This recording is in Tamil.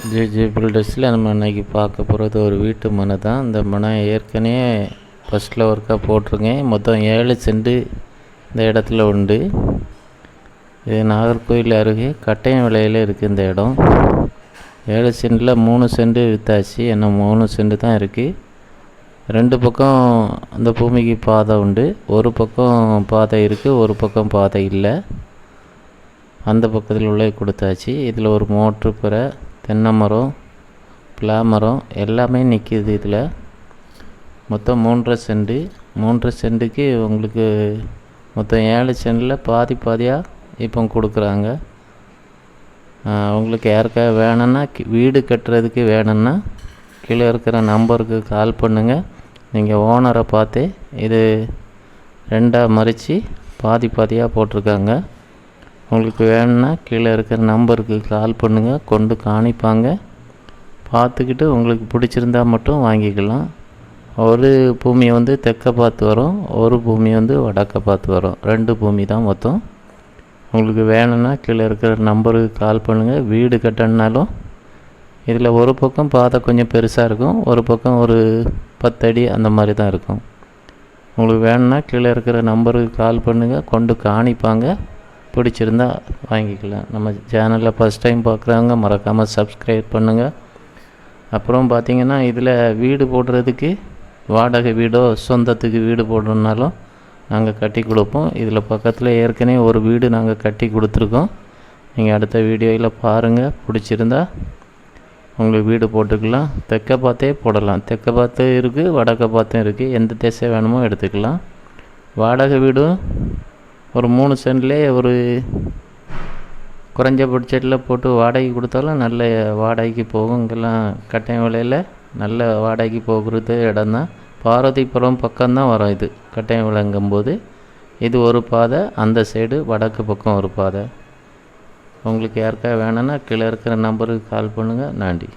ஜேஜே பில்டர்ஸில் நம்ம இன்றைக்கி பார்க்க போகிறது ஒரு வீட்டு மனை தான். இந்த மனை ஏற்கனவே ஃபஸ்ட்டில் ஒர்க்காக போட்டிருக்கேன். மொத்தம் 7 சென்ட் இந்த இடத்துல உண்டு. இது நாகர்கோவில் அருகே கட்டையம் விலையில் இருக்குது இந்த இடம். 7 சென்டில் 3 சென்ட் விற்றாச்சு, இன்னும் 3 சென்ட் தான் இருக்குது. 2 பக்கம் அந்த பூமிக்கு பாதை உண்டு. ஒரு பக்கம் பாதை இருக்குது, ஒரு பக்கம் பாதை இல்லை. அந்த பக்கத்தில் உள்ள கொடுத்தாச்சு. இதில் ஒரு மோட்ரு பிற தென்னை மரம், பிளா மரம் எல்லாமே நிற்கிது. இதில் மொத்தம் 3.5 சென்ட். 3.5 சென்ட்டுக்கு உங்களுக்கு மொத்தம் 7 சென்டில் பாதியாக இப்போ கொடுக்குறாங்க. உங்களுக்கு யாருக்காக வேணும்னா, வீடு கட்டுறதுக்கு வேணும்னா கீழே இருக்கிற நம்பருக்கு கால் பண்ணுங்கள். நீங்கள் ஓனரை பார்த்து இது 2ஆக மறித்து பாதியாக போட்டிருக்காங்க. உங்களுக்கு வேணும்னா கீழே இருக்கிற நம்பருக்கு கால் பண்ணுங்கள், கொண்டு காணிப்பாங்க. பார்த்துக்கிட்டு உங்களுக்கு பிடிச்சிருந்தா மட்டும் வாங்கிக்கலாம். ஒரு பூமி வந்து தெற்க பார்த்து வரும், ஒரு பூமி வந்து வடக்க பார்த்து வரும். 2 பூமி தான் மொத்தம். உங்களுக்கு வேணும்னா கீழே இருக்கிற நம்பருக்கு கால் பண்ணுங்கள். வீடு கட்டணுனாலும் இதில் ஒரு பக்கம் பாதை கொஞ்சம் பெருசாக இருக்கும், ஒரு பக்கம் ஒரு 10 அடி அந்த மாதிரி தான் இருக்கும். உங்களுக்கு வேணும்னா கீழே இருக்கிற நம்பருக்கு கால் பண்ணுங்கள், கொண்டு காணிப்பாங்க. பிடிச்சிருந்தா வாங்கிக்கலாம். நம்ம சேனலில் ஃபஸ்ட் டைம் பார்க்குறவங்க மறக்காமல் சப்ஸ்கிரைப் பண்ணுங்கள். அப்புறம் பார்த்திங்கன்னா இதில் வீடு போடுறதுக்கு வாடகை வீடோ சொந்தத்துக்கு வீடு போடுறதுனாலும் நாங்கள் கட்டி கொடுப்போம். இதில் பக்கத்தில் ஏற்கனவே ஒரு வீடு நாங்கள் கட்டி கொடுத்துருக்கோம். நீங்கள் அடுத்த வீடியோவில் பாருங்கள். பிடிச்சிருந்தா உங்களுக்கு வீடு போட்டுக்கலாம். தெற்க பார்த்தே போடலாம். தெற்க பார்த்து இருக்குது, வடக்க பார்த்தும் இருக்குது. எந்த திசை வேணுமோ எடுத்துக்கலாம். வாடகை வீடும் ஒரு 3 சென்ட்லேயே ஒரு குறைஞ்ச பட்ஜெட்டில் போட்டு வாடகை கொடுத்தாலும் நல்ல வாடகைக்கு போகும். இங்கெல்லாம் கட்டையம் விலையில் நல்ல வாடகைக்கு போகிறது இடம் தான். பாரதிபுரம் பக்கம்தான் வரும் இது கட்டையம் விலைங்கும்போது. இது ஒரு பாதை, அந்த சைடு வடக்கு பக்கம் ஒரு பாதை. உங்களுக்கு யாருக்கா வேணும்னா கீழே இருக்கிற நம்பருக்கு கால் பண்ணுங்கள். நன்றி.